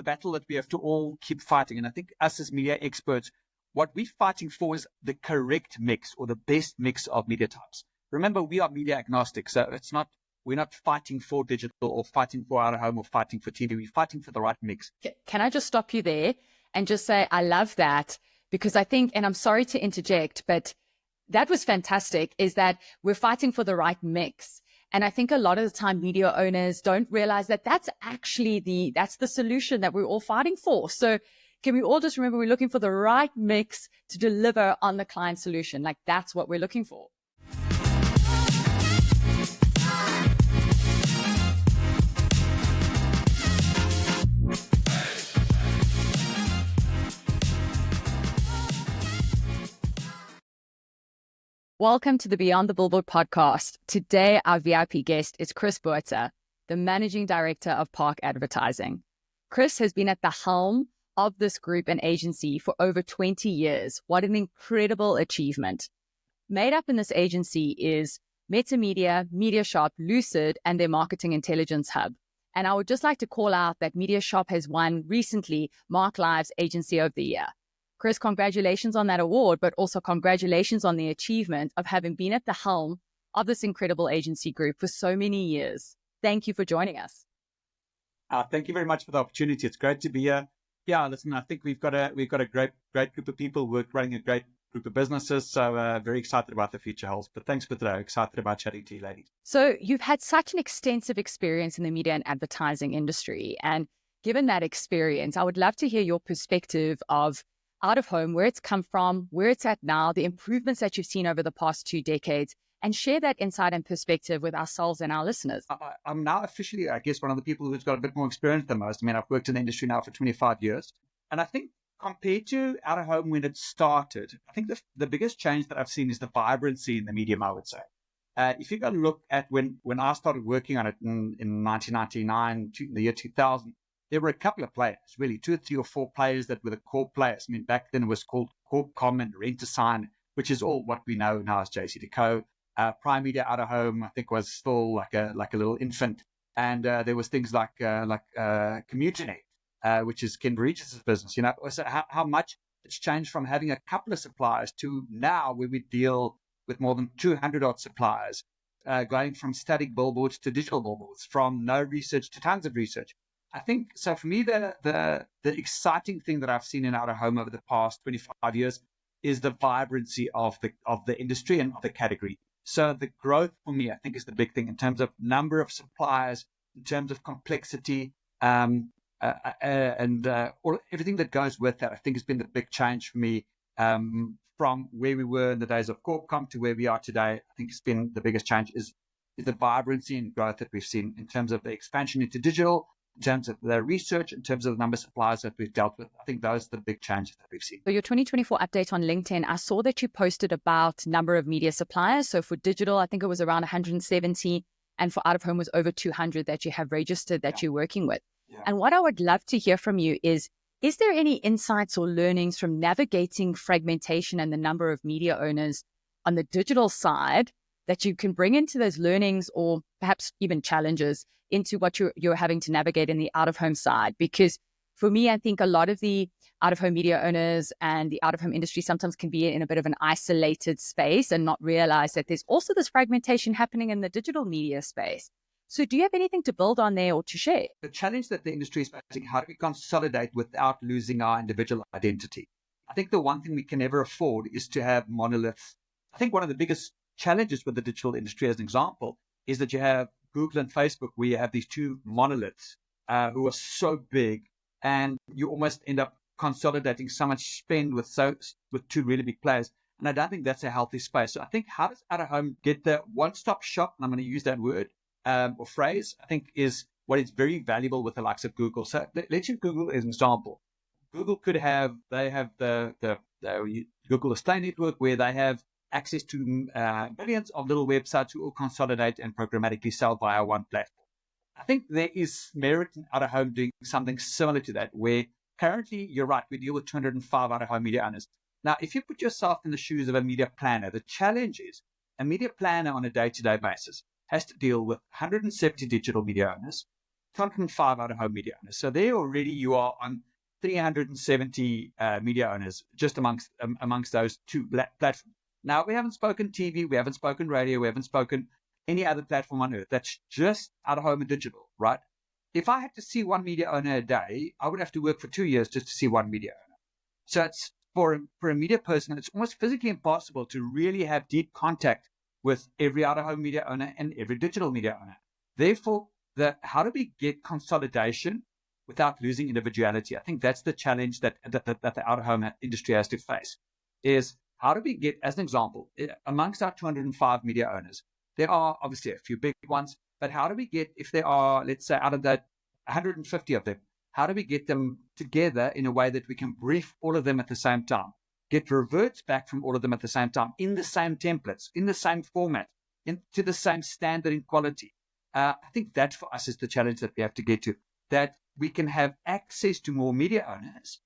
battle that we have to all keep fighting. And I think us as media experts, what we're fighting for is the correct mix or the best mix of media types. Remember, we are media agnostic, so we're not fighting for digital or fighting for out of home or fighting for TV. We're fighting for the right mix. Can I just stop you there and just say I love that, because I think, and I'm sorry to interject, but that was fantastic, is that we're fighting for the right mix. And I think a lot of the time media owners don't realize that that's actually that's the solution that we're all fighting for. So can we all just remember we're looking for the right mix to deliver on the client solution? Like, that's what we're looking for. Welcome to the Beyond the Billboard podcast. Today, our VIP guest is Chris Botha, the Managing Director of Park Advertising. Chris has been at the helm of this group and agency for over 20 years. What an incredible achievement. Made up in this agency is Meta Media, MediaShop, Lucid, and their Marketing Intelligence Hub. And I would just like to call out that MediaShop has won recently Mark Live's Agency of the Year. Chris, congratulations on that award, but also congratulations on the achievement of having been at the helm of this incredible agency group for so many years. Thank you for joining us. Thank you very much for the opportunity. It's great to be here. Yeah, listen, I think we've got a great group of people. We're running a great group of businesses, so very excited about the future holds. But thanks for today. Excited about chatting to you, ladies. So you've had such an extensive experience in the media and advertising industry, and given that experience, I would love to hear your perspective of out of home, where it's come from, where it's at now, the improvements that you've seen over the past 2 decades, and share that insight and perspective with ourselves and our listeners. I'm now officially, I guess, one of the people who's got a bit more experience than most. I mean, I've worked in the industry now for 25 years. And I think compared to out of home when it started, I think the biggest change that I've seen is the vibrancy in the medium, I would say. If you go look at when I started working on it in 1999, the year 2000, there were a couple of players, really 2 or 3 or 4 players that were the core players. I mean, back then it was called Corpcom and Rent-A-Sign, which is all what we know now as JCDecaux. Prime Media out of home, I think, was still like a little infant, and there was things like CommuterNet, which is Ken Regis' business. You know, so how much it's changed from having a couple of suppliers to now where we deal with more than 200 odd suppliers, going from static billboards to digital billboards, from no research to tons of research. I think so. For me, the exciting thing that I've seen in out of home over the past 25 years is the vibrancy of the industry and of the category. So the growth for me, I think, is the big thing in terms of number of suppliers, in terms of complexity, and everything that goes with that. I think has been the big change for me from where we were in the days of Corpcom to where we are today. I think it's been the biggest change is the vibrancy and growth that we've seen in terms of the expansion into digital, in terms of the research, in terms of the number of suppliers that we've dealt with. I think those are the big changes that we've seen. So your 2024 update on LinkedIn, I saw that you posted about number of media suppliers. So for digital, I think it was around 170, and for out of home was over 200 that you have registered that you're working with. Yeah. And what I would love to hear from you is there any insights or learnings from navigating fragmentation and the number of media owners on the digital side that you can bring into those learnings, or perhaps even challenges, into what you're having to navigate in the out-of-home side? Because for me, I think a lot of the out-of-home media owners and the out-of-home industry sometimes can be in a bit of an isolated space and not realize that there's also this fragmentation happening in the digital media space. So do you have anything to build on there or to share? The challenge that the industry is facing, how do we consolidate without losing our individual identity? I think the one thing we can never afford is to have monoliths. I think one of the biggest challenges with the digital industry, as an example, is that you have Google and Facebook, where you have these 2 monoliths who are so big, and you almost end up consolidating so much spend with 2 really big players. And I don't think that's a healthy space. So I think how does out of home get the one-stop shop, and I'm going to use that word or phrase, I think is what is very valuable with the likes of Google. So let's use Google as an example. Google they have the Google Estate Network, where they have access to millions of little websites who all consolidate and programmatically sell via one platform. I think there is merit in out of home doing something similar to that, where currently, you're right, we deal with 205 out of home media owners. Now, if you put yourself in the shoes of a media planner, the challenge is a media planner on a day-to-day basis has to deal with 170 digital media owners, 205 out-of-home media owners. So there already you are on 370 media owners just amongst those two platforms. Now, we haven't spoken TV, we haven't spoken radio, we haven't spoken any other platform on earth. That's just out-of-home and digital, right? If I had to see one media owner a day, I would have to work for 2 years just to see one media owner. So it's for a media person, it's almost physically impossible to really have deep contact with every out-of-home media owner and every digital media owner. Therefore, how do we get consolidation without losing individuality? I think that's the challenge that the out-of-home industry has to face, is how do we get, as an example, amongst our 205 media owners, there are obviously a few big ones, but how do we get, if there are, let's say, out of that 150 of them, how do we get them together in a way that we can brief all of them at the same time, get reverts back from all of them at the same time, in the same templates, in the same format, to the same standard in quality? I think that for us is the challenge that we have to get to, that we can have access to more media owners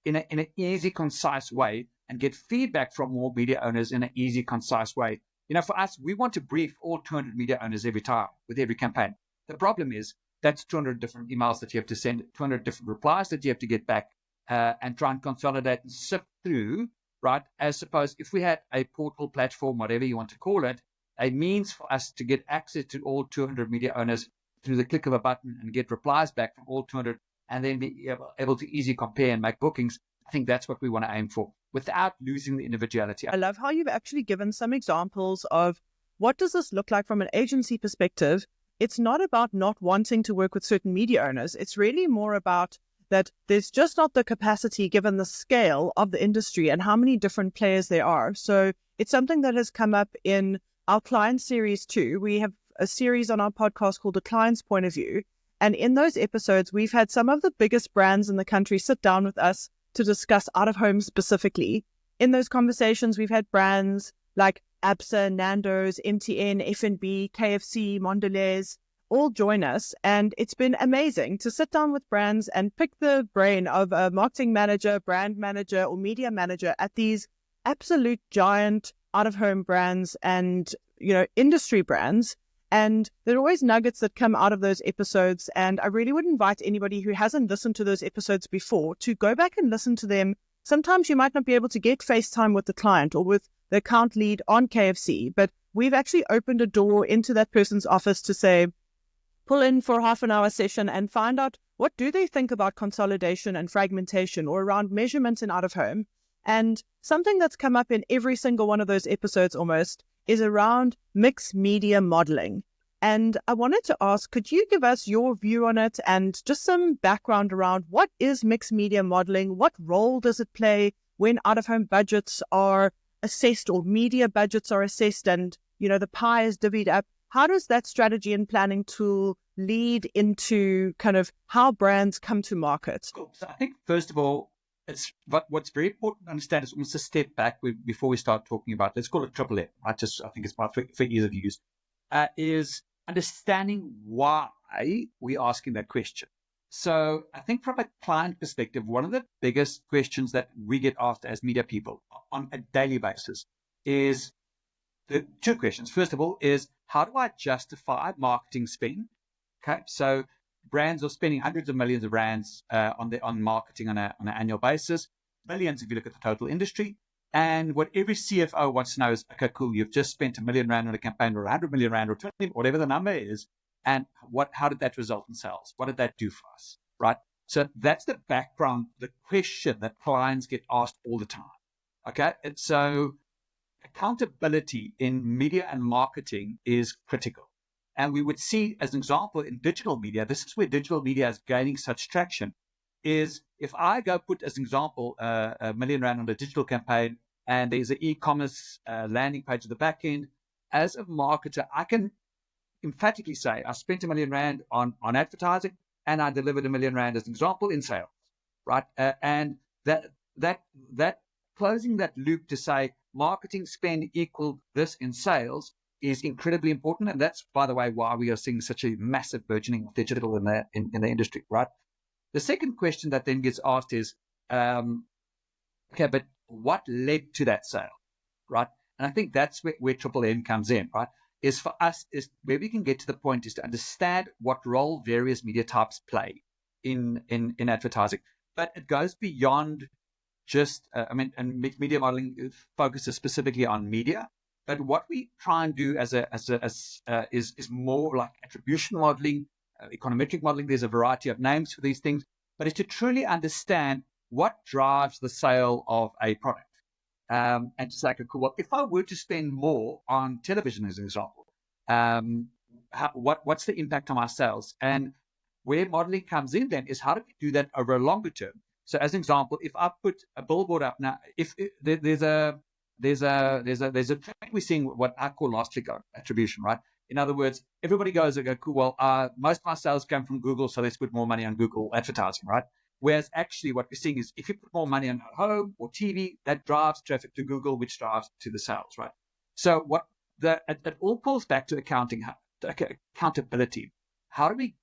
in an easy, concise way, and get feedback from more media owners in an easy, concise way. For us, we want to brief all 200 media owners every time with every campaign. The problem is that's 200 different emails that you have to send, 200 different replies that you have to get back and try and consolidate and sift through, right? As opposed, if we had a portal, platform, whatever you want to call it, a means for us to get access to all 200 media owners through the click of a button and get replies back from all 200, and then be able to easily compare and make bookings. I think that's what we want to aim for without losing the individuality. I love how you've actually given some examples of what does this look like from an agency perspective. It's not about not wanting to work with certain media owners. It's really more about that there's just not the capacity given the scale of the industry and how many different players there are. So it's something that has come up in our client series too. We have a series on our podcast called The Client's Point of View. And in those episodes, we've had some of the biggest brands in the country sit down with us to discuss out-of-home specifically. In those conversations, we've had brands like Absa, Nando's, MTN, F&B, KFC, Mondelez, all join us. And it's been amazing to sit down with brands and pick the brain of a marketing manager, brand manager, or media manager at these absolute giant out-of-home brands and, industry brands. And there are always nuggets that come out of those episodes. And I really would invite anybody who hasn't listened to those episodes before to go back and listen to them. Sometimes you might not be able to get FaceTime with the client or with the account lead on KFC, but we've actually opened a door into that person's office to say, pull in for a half an hour session and find out what do they think about consolidation and fragmentation or around measurement in out-of-home. And something that's come up in every single one of those episodes almost is around mixed media modeling. And I wanted to ask, could you give us your view on it and just some background around what is mixed media modeling? What role does it play when out-of-home budgets are assessed or media budgets are assessed and, the pie is divvied up? How does that strategy and planning tool lead into kind of how brands come to market? Cool. So I think, first of all, what's very important to understand is almost a step back before we start talking about, let's call it triple M. I think it's for ease of use, is understanding why we're asking that question. So I think from a client perspective, one of the biggest questions that we get asked as media people on a daily basis is the two questions. First of all is, how do I justify marketing spend? Okay, so brands are spending hundreds of millions of rands on marketing on an annual basis, billions if you look at the total industry. And what every CFO wants to know is, okay, cool, you've just spent R1 million on a campaign, or 100 million rand, or 20, whatever the number is, and how did that result in sales? What did that do for us, right? So that's the background, the question that clients get asked all the time. Okay, and so accountability in media and marketing is critical. And we would see, as an example, in digital media, this is where digital media is gaining such traction, is if I go put, as an example, R1 million on a digital campaign, and there's an e-commerce landing page at the back end, as a marketer, I can emphatically say I spent R1 million on advertising, and I delivered R1 million as an example in sales, right? And that closing that loop to say marketing spend equal this in sales is incredibly important. And that's, by the way, why we are seeing such a massive burgeoning of digital in the industry, right? The second question that then gets asked is, okay, but what led to that sale, right? And I think that's where Triple M comes in, right? is for us, is where we can get to the point is to understand what role various media types play in advertising. But it goes beyond just, and media modeling focuses specifically on media. But what we try and do is more like attribution modeling, econometric modeling. There's a variety of names for these things, but it's to truly understand what drives the sale of a product. And to say, okay, cool, well, if I were to spend more on television, as an example, what's the impact on my sales? And where modeling comes in then is how do we do that over a longer term? So, as an example, if I put a billboard up now, there's a trend we're seeing, what I call last click attribution, right? In other words, everybody goes, okay, cool, well, most of my sales come from Google, so let's put more money on Google advertising, right? Whereas actually what we're seeing is if you put more money on home or TV, that drives traffic to Google, which drives to the sales, right? So it all pulls back to accountability. How do we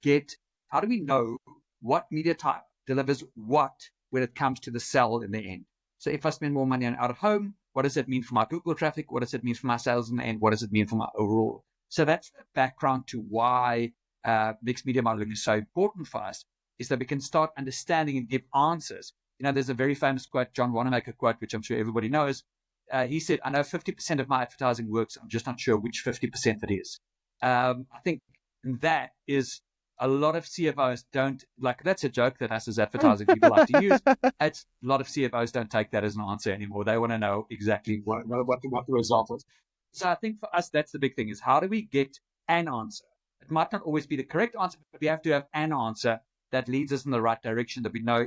know what media type delivers what when it comes to the sell in the end? So if I spend more money on out of home, what does it mean for my Google traffic? What does it mean for my sales in the end? What does it mean for my overall? So that's the background to why mixed media modeling is so important for us, is that we can start understanding and give answers. There's a very famous quote, John Wanamaker quote, which I'm sure everybody knows. He said, I know 50% of my advertising works. I'm just not sure which 50% it is. I think that is a lot of CFOs don't like. That's a joke that us as advertising people like to use. It's a lot of CFOs don't take that as an answer anymore. They want to know exactly what the result is. So I think for us, that's the big thing, is how do we get an answer? It might not always be the correct answer, but we have to have an answer that leads us in the right direction, that we know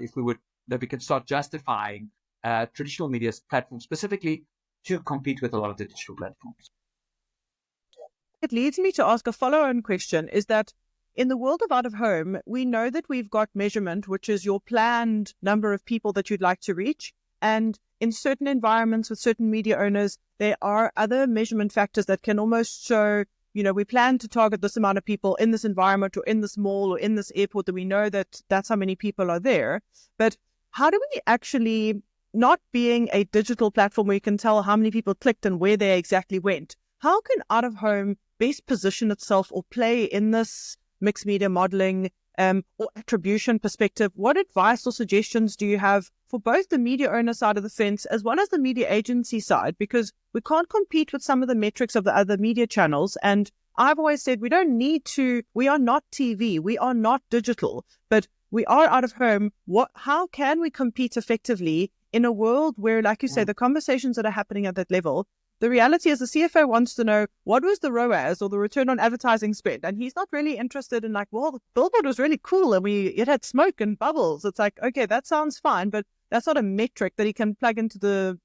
that we can start justifying traditional media platforms specifically to compete with a lot of the digital platforms. It leads me to ask a follow-on question, is that in the world of out of home, we know that we've got measurement, which is your planned number of people that you'd like to reach. And in certain environments with certain media owners, there are other measurement factors that can almost show, we plan to target this amount of people in this environment or in this mall or in this airport, that we know that that's how many people are there. But how do we actually, not being a digital platform where you can tell how many people clicked and where they exactly went, how can out of home best position itself or play in this mixed media modeling or attribution perspective? What advice or suggestions do you have for both the media owner side of the fence as well as the media agency side? Because we can't compete with some of the metrics of the other media channels. And I've always said we don't need to. We are not TV. We are not digital, but we are out of home. How can we compete effectively in a world where, like you say, the conversations that are happening at that level, the reality is the CFO wants to know what was the ROAS or the return on advertising spend. And he's not really interested in like, well, the billboard was really cool and it had smoke and bubbles. It's like, okay, that sounds fine, but that's not a metric that he can plug into the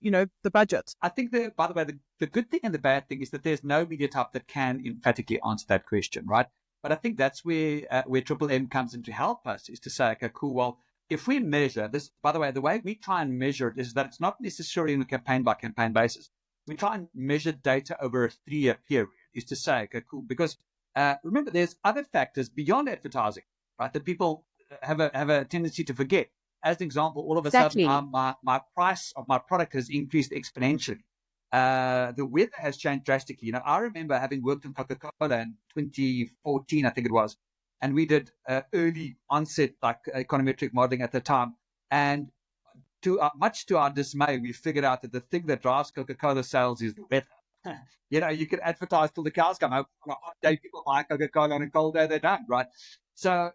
budget. I think by the way, the good thing and the bad thing is that there's no media type that can emphatically answer that question, right? But I think that's where Triple M comes in to help us, is to say, okay, cool, well, if we measure this, by the way, the way we try and measure it is that it's not necessarily on a campaign by campaign basis. We try and measure data over a 3-year period, is to say, okay, cool, because remember, there's other factors beyond advertising, right, that people have a tendency to forget. As an example, all of a sudden, my price of my product has increased exponentially. The weather has changed drastically. I remember having worked in Coca-Cola in 2014, I think it was, and we did early onset like econometric modeling at the time, and much to our dismay, we figured out that the thing that drives Coca-Cola sales is the weather. You can advertise till the cows come home. On a hot day, people buy Coca-Cola. On a cold day, they don't, right? So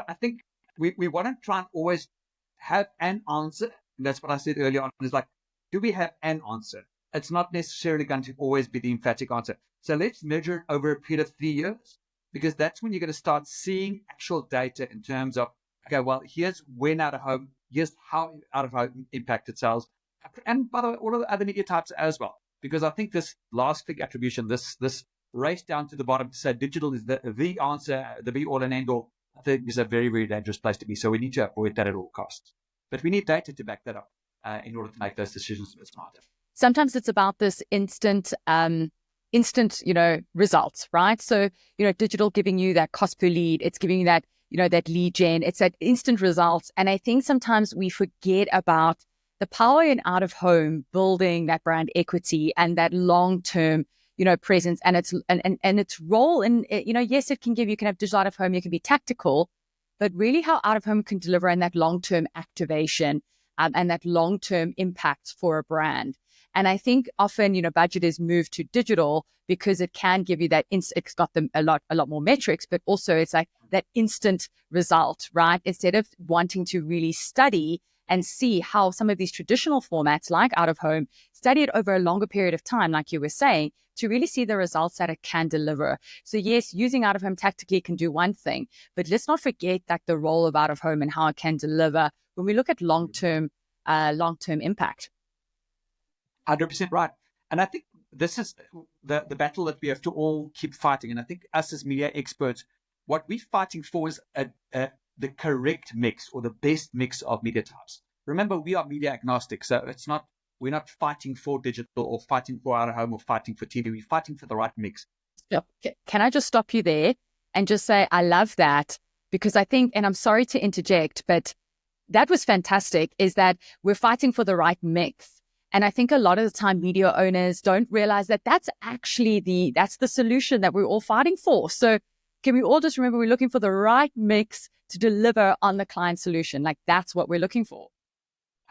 I think we want to try and always have an answer. And that's what I said earlier on. Is like, do we have an answer? It's not necessarily going to always be the emphatic answer. So let's measure it over a period of 3 years, because that's when you're going to start seeing actual data in terms of, okay, well, here's when out of home, here's how out of home impacted sales. And by the way, all of the other media types as well. Because I think this last click attribution, this race down to the bottom to say digital is the answer, the be all and end all, I think is a very, very dangerous place to be. So we need to avoid that at all costs. But we need data to back that up in order to make those decisions a bit smarter. Sometimes it's about this instant, results, right? So, digital giving you that cost per lead, it's giving you that, that lead gen, it's that instant results. And I think sometimes we forget about the power in out of home, building that brand equity and that long-term, presence and its role in, yes, it can give, you can have digital out of home, you can be tactical, but really how out of home can deliver in that long-term activation and that long-term impact for a brand. And I think often, budget is moved to digital because it can give you that, it's got them a lot more metrics, but also it's like that instant result, right? Instead of wanting to really study and see how some of these traditional formats like out of home, study it over a longer period of time, like you were saying, to really see the results that it can deliver. So yes, using out of home tactically can do one thing, but let's not forget that the role of out of home and how it can deliver when we look at long-term impact. 100% right. And I think this is the battle that we have to all keep fighting. And I think us as media experts, what we're fighting for is the correct mix or the best mix of media types. Remember, we are media agnostic, so we're not fighting for digital or fighting for out of home or fighting for TV. We're fighting for the right mix. Yep. Can I just stop you there and just say I love that, because I think, and I'm sorry to interject, but that was fantastic, is that we're fighting for the right mix. And I think a lot of the time media owners don't realize that that's actually that's the solution that we're all fighting for. So can we all just remember we're looking for the right mix to deliver on the client solution? Like that's what we're looking for.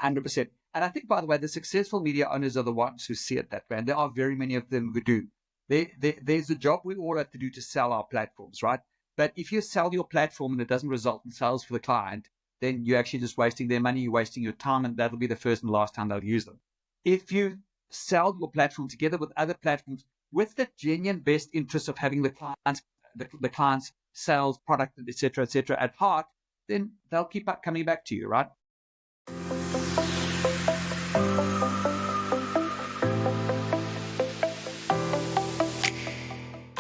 100%. And I think, by the way, the successful media owners are the ones who see it that way. And there are very many of them who do. There's a job we all have to do to sell our platforms, right? But if you sell your platform and it doesn't result in sales for the client, then you're actually just wasting their money, you're wasting your time, and that'll be the first and last time they'll use them. If you sell your platform together with other platforms with the genuine best interest of having the client's sales, product, et cetera, at heart, then they'll keep coming back to you, right?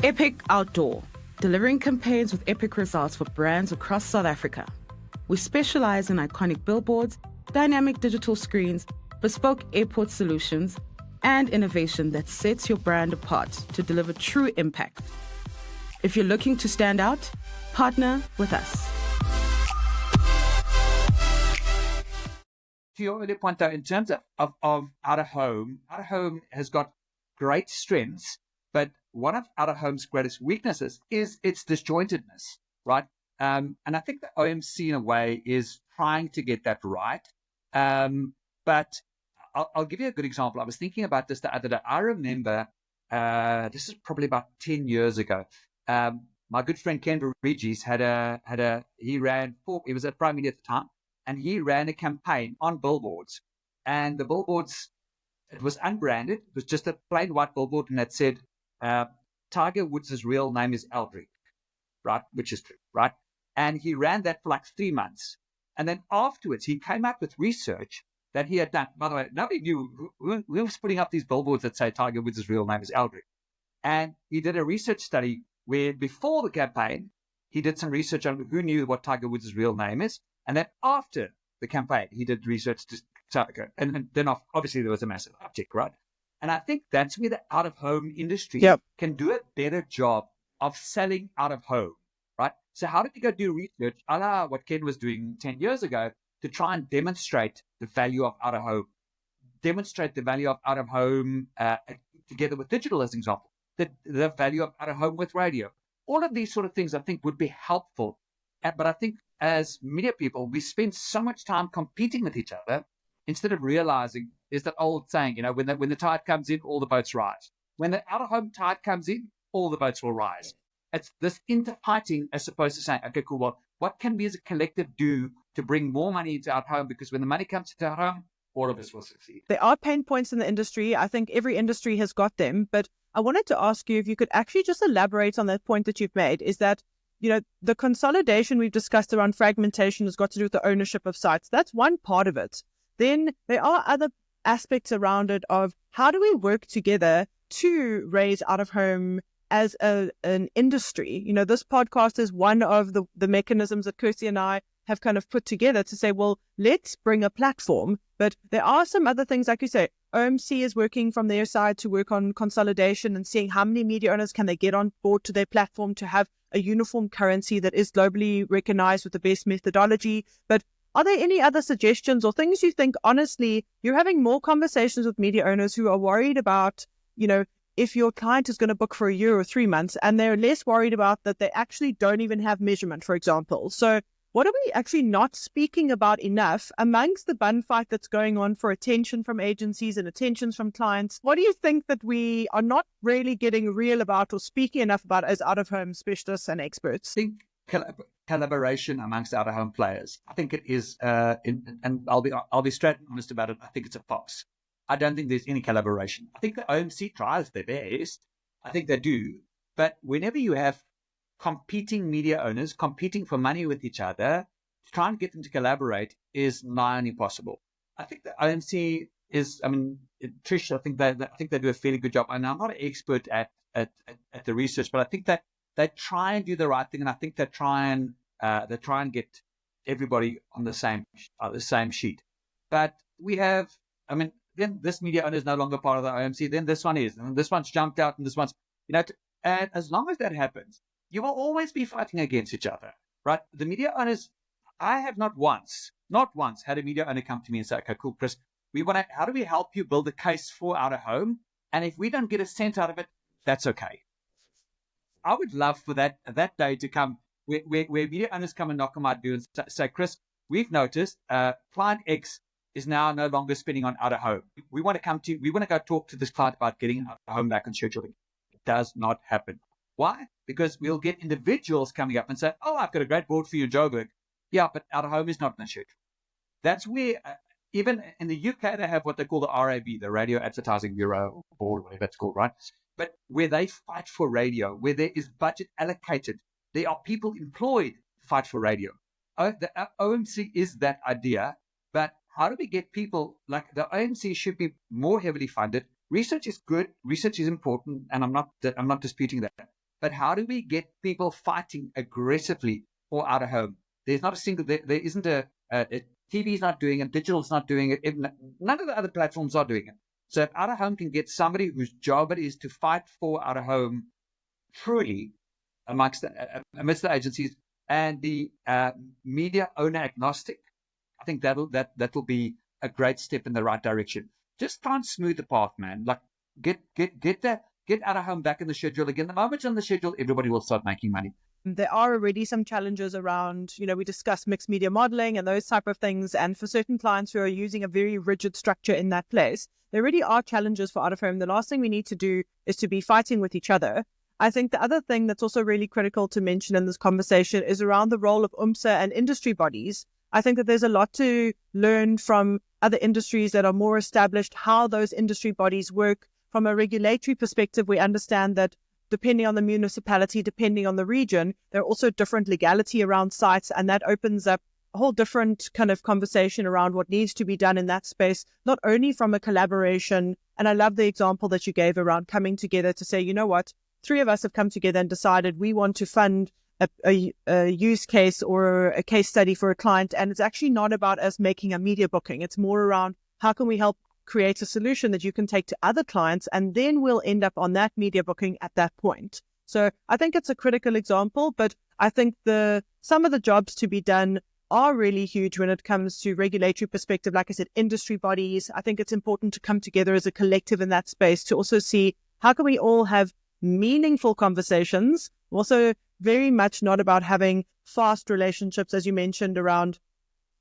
Epic Outdoor, delivering campaigns with epic results for brands across South Africa. We specialize in iconic billboards, dynamic digital screens, bespoke airport solutions, and innovation that sets your brand apart to deliver true impact. If you're looking to stand out, partner with us. To your earlier point, though, in terms of out of home has got great strengths, but one of out of home's greatest weaknesses is its disjointedness, right? And I think the OMC in a way is trying to get that right. But I'll give you a good example. I was thinking about this the other day. I remember, this is probably about 10 years ago. My good friend Ken Regis he was at Prime Media at the time, and he ran a campaign on billboards. And the billboards, it was unbranded. It was just a plain white billboard, and it said, Tiger Woods' real name is Aldrich, right? Which is true, right? And he ran that for like 3 months. And then afterwards, he came out with research that he had done. By the way, nobody knew who was putting up these billboards that say Tiger Woods' real name is Aldrich. And he did a research study where before the campaign, he did some research on who knew what Tiger Woods' real name is. And then after the campaign, he did research to Tiger. And then obviously there was a massive uptick, right? And I think that's where the out-of-home industry can do a better job of selling out-of-home, right? So how did you go do research, a la what Ken was doing 10 years ago, to try and demonstrate the value of out-of-home, demonstrate the value of out-of-home together with digital as an example, the value of out-of-home with radio. All of these sort of things I think would be helpful. But I think as media people, we spend so much time competing with each other instead of realizing, is that old saying, when the tide comes in, all the boats rise. When the out-of-home tide comes in, all the boats will rise. It's this interfighting as opposed to saying, okay, cool, well, what can we as a collective do to bring more money into our home? Because when the money comes into our home, all of us will succeed. There are pain points in the industry. I think every industry has got them. But I wanted to ask you if you could actually just elaborate on that point that you've made, is that, the consolidation we've discussed around fragmentation has got to do with the ownership of sites. That's one part of it. Then there are other aspects around it of how do we work together to raise out of home as an industry. This podcast is one of the mechanisms that Kirsty and I have kind of put together to say, well, let's bring a platform. But there are some other things, like you say, OMC is working from their side to work on consolidation and seeing how many media owners can they get on board to their platform to have a uniform currency that is globally recognized with the best methodology. But are there any other suggestions or things you think, honestly, you're having more conversations with media owners who are worried about, if your client is going to book for a year or 3 months, and they're less worried about that they actually don't even have measurement, for example. So what are we actually not speaking about enough amongst the bun fight that's going on for attention from agencies and attentions from clients? What do you think that we are not really getting real about or speaking enough about as out-of-home specialists and experts? I think collaboration amongst out-of-home players. I think it is, and I'll be straight and honest about it. I think it's a farce. I don't think there's any collaboration. I think the OMC tries their best. I think they do. But whenever you have competing media owners competing for money with each other, to try and get them to collaborate is nigh on impossible. I think the OMC is, Trish, I think they do a fairly good job. And I'm not an expert at the research, but I think that they try and do the right thing, and I think they try and get everybody on the same sheet. But we have, then this media owner is no longer part of the OMC. Then this one is, and this one's jumped out, and this one's, and as long as that happens, you will always be fighting against each other, right? The media owners, I have not once had a media owner come to me and say, "Okay, cool, Chris, how do we help you build a case for out of home? And if we don't get a cent out of it, that's okay." I would love for that day to come where media owners come and knock on my door and say, "Chris, we've noticed client X is now no longer spending on out of home. We want to go talk to this client about getting out of home back on scheduling." It does not happen. Why? Because we'll get individuals coming up and say, "Oh, I've got a great board for you, Joburg." Yeah, but out of home is not in the schedule. That's where, even in the UK, they have what they call the RAB, the Radio Advertising Bureau Board, whatever it's called, right? But where they fight for radio, where there is budget allocated, there are people employed to fight for radio. The OMC is that idea, but how do we get people, like the OMC should be more heavily funded. Research is good, research is important, and I'm not disputing that. But how do we get people fighting aggressively for out of home? There's not a single, there isn't TV is not doing it, digital is not doing it, none of the other platforms are doing it. So if out of home can get somebody whose job it is to fight for out of home truly amidst the agencies and the media owner agnostic, I think that will be a great step in the right direction. Just try and smooth the path, man. Like get out of home back in the schedule again. The moment it's on the schedule, everybody will start making money. There are already some challenges around, we discussed mixed media modeling and those type of things. And for certain clients who are using a very rigid structure in that place, there really are challenges for out of home. The last thing we need to do is to be fighting with each other. I think the other thing that's also really critical to mention in this conversation is around the role of UMSA and industry bodies. I think that there's a lot to learn from other industries that are more established, how those industry bodies work. From a regulatory perspective, we understand that depending on the municipality, depending on the region, there are also different legality around sites, and that opens up a whole different kind of conversation around what needs to be done in that space, not only from a collaboration. And I love the example that you gave around coming together to say, you know what, 3 of us have come together and decided we want to fund a use case or a case study for a client. And it's actually not about us making a media booking. It's more around how can we help create a solution that you can take to other clients, and then we'll end up on that media booking at that point. So I think it's a critical example, but I think some of the jobs to be done are really huge when it comes to regulatory perspective. Like I said, industry bodies, I think it's important to come together as a collective in that space to also see how can we all have meaningful conversations. Also very much not about having fast relationships, as you mentioned, around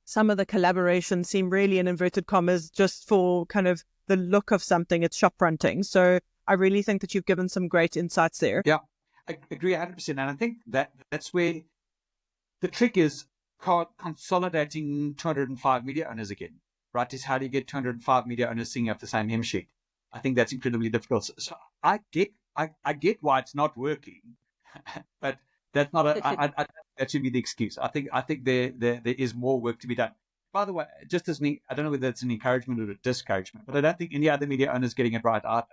some of the collaborations seem really, in inverted commas, just for kind of the look of something. It's shop fronting. So I really think that you've given some great insights there. Yeah, I agree 100%. And I think that's where the trick is consolidating 205 media owners again, right? Is how do you get 205 media owners singing off the same hymn sheet? I think that's incredibly difficult. So I get why it's not working, but that's not that should be the excuse. I think there is more work to be done. By the way, just as me, I don't know whether it's an encouragement or a discouragement, but I don't think any other media owner is getting it right either.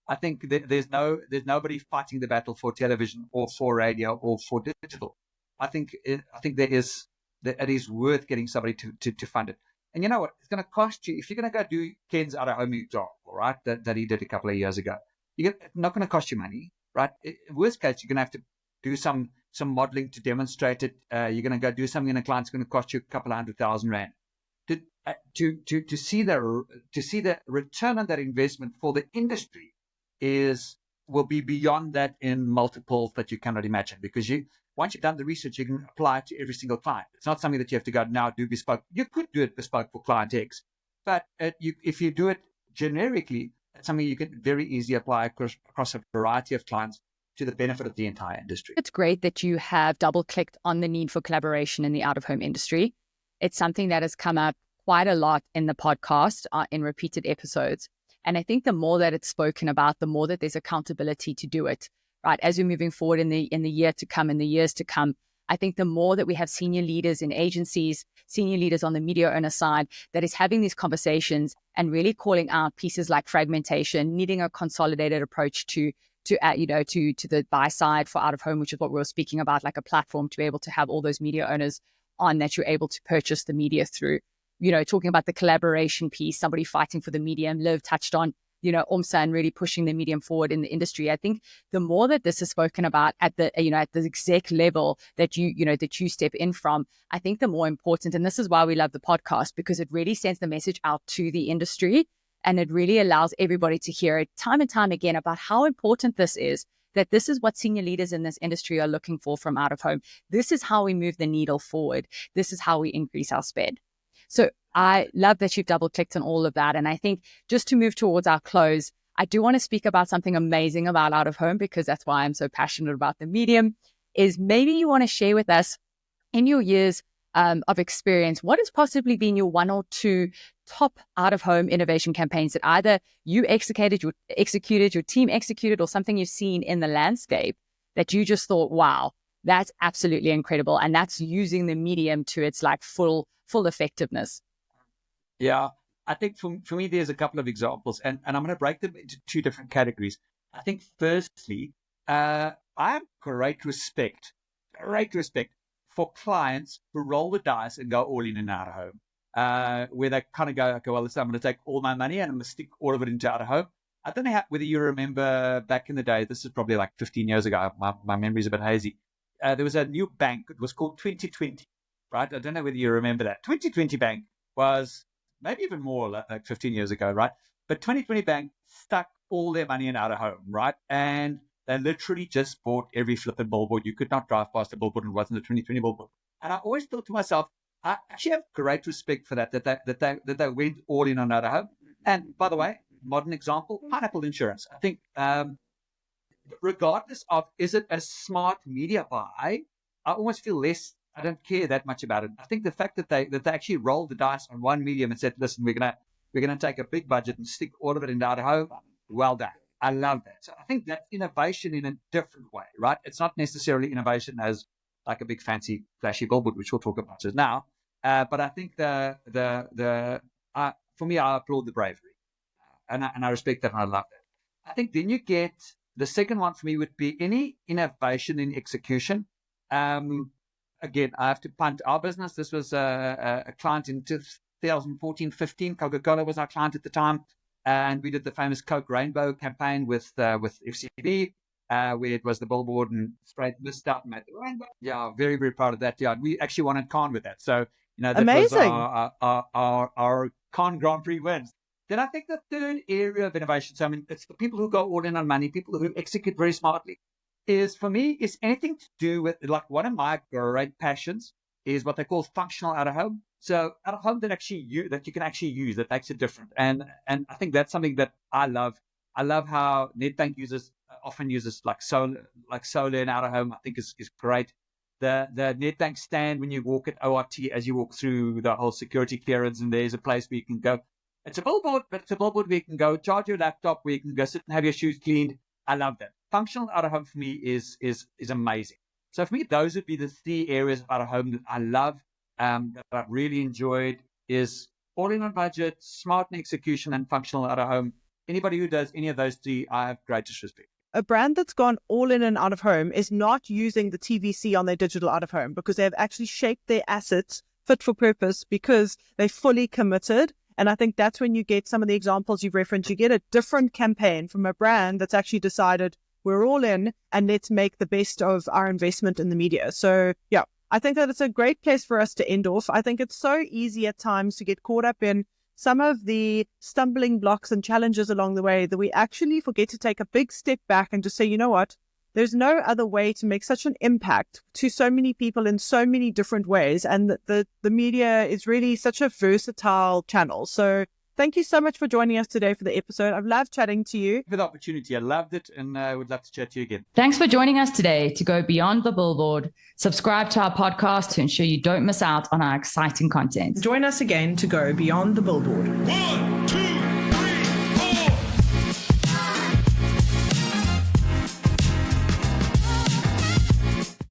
I think there's nobody fighting the battle for television or for radio or for digital. I think it is worth getting somebody to fund it. And you know what? It's going to cost you if you're going to go do Ken's out of home example, right? That he did a couple of years ago. It's not going to cost you money, right? Worst case, you're going to have to do some modeling to demonstrate it. You're going to go do something in a client's going to cost you a couple of $100,000. To see the return on that investment for the industry is will be beyond that in multiples that you cannot imagine, because once you've done the research, you can apply it to every single client. It's not something that you have to go now do bespoke. You could do it bespoke for client X, but if you do it generically, it's something you can very easily apply across a variety of clients to the benefit of the entire industry. It's great that you have double-clicked on the need for collaboration in the out-of-home industry. It's something that has come up quite a lot in the podcast in repeated episodes. And I think the more that it's spoken about, the more that there's accountability to do it, right? As we're moving forward in the year to come, in the years to come, I think the more that we have senior leaders in agencies, senior leaders on the media owner side, that is having these conversations and really calling out pieces like fragmentation, needing a consolidated approach to the buy side for out of home, which is what we were speaking about, like a platform to be able to have all those media owners on that you're able to purchase the media through. Talking about the collaboration piece, somebody fighting for the medium. Liv touched on, OMSA and really pushing the medium forward in the industry. I think the more that this is spoken about at the exec level that you step in from, I think the more important, and this is why we love the podcast, because it really sends the message out to the industry, and it really allows everybody to hear it time and time again about how important this is, that this is what senior leaders in this industry are looking for from out of home. This is how we move the needle forward. This is how we increase our spend. So I love that you've double clicked on all of that. And I think just to move towards our close, I do want to speak about something amazing about out of home, because that's why I'm so passionate about the medium, is maybe you want to share with us in your years of experience, what has possibly been your one or two top out of home innovation campaigns that either you executed, your team executed, or something you've seen in the landscape that you just thought, wow, that's absolutely incredible. And that's using the medium to its like full effectiveness. Yeah, I think for me, there's a couple of examples, and I'm going to break them into two different categories. I think firstly, I have great respect for clients who roll the dice and go all in out of home, where they kind of go, okay, well, listen, I'm going to take all my money and I'm going to stick all of it into out of home. I don't know whether you remember back in the day, this is probably like 15 years ago, my memory's a bit hazy. There was a new bank, it was called 2020, right? I don't know whether you remember that. 2020 Bank was maybe even more like 15 years ago, right? But 2020 Bank stuck all their money in out of home, right? And they literally just bought every flipping billboard. You could not drive past a billboard and it wasn't a 2020 billboard. And I always thought to myself, I actually have great respect for that they went all in on out of home. And by the way, modern example, pineapple insurance. I think regardless of is it a smart media buy, I almost feel I don't care that much about it. I think the fact that they actually rolled the dice on one medium and said, listen, we're gonna take a big budget and stick all of it in out of home. Well done. I love that. So I think that's innovation in a different way, right? It's not necessarily innovation as like a big fancy flashy billboard, which we'll talk about just now. But I think for me, I applaud the bravery, and I respect that, and I love that. I think then you get the second one for me would be any innovation in execution. Again, I have to punt our business. This was a client in 2014-15. Coca-Cola was our client at the time. And we did the famous Coke Rainbow campaign with FCB, where it was the billboard and sprayed mist out and made the rainbow. Yeah, very, very proud of that. Yeah, we actually won at Cannes with that. So, that amazing. Was our Cannes Grand Prix wins. Then I think the third area of innovation, so I mean, it's the people who go all in on money, people who execute very smartly, is anything to do with, like, one of my great passions is what they call functional out of home. So out of home that you can actually use, that makes it different. And I think that's something that I love. I love how Nedbank often uses like solar and out of home. I think is great. The Nedbank stand when you walk at ORT, as you walk through the whole security clearance, and there's a place where you can go. It's a billboard, but it's a billboard where you can go charge your laptop, where you can go sit and have your shoes cleaned. I love that. Functional out of home for me is amazing. So for me, those would be the three areas of out of home that I love. That I've really enjoyed is all in on budget, smart in execution, and functional out of home. Anybody who does any of those three, I have greatest respect. A brand that's gone all in and out of home is not using the TVC on their digital out of home, because they've actually shaped their assets fit for purpose because they're fully committed. And I think that's when you get some of the examples you've referenced. You get a different campaign from a brand that's actually decided we're all in and let's make the best of our investment in the media. So yeah, I think that it's a great place for us to end off. I think it's so easy at times to get caught up in some of the stumbling blocks and challenges along the way, that we actually forget to take a big step back and just say, you know what? There's no other way to make such an impact to so many people in so many different ways. And the media is really such a versatile channel. So thank you so much for joining us today for the episode. I've loved chatting to you. For the opportunity. I loved it, and I would love to chat to you again. Thanks for joining us today to go beyond the billboard. Subscribe to our podcast to ensure you don't miss out on our exciting content. Join us again to go beyond the billboard. 1, 2.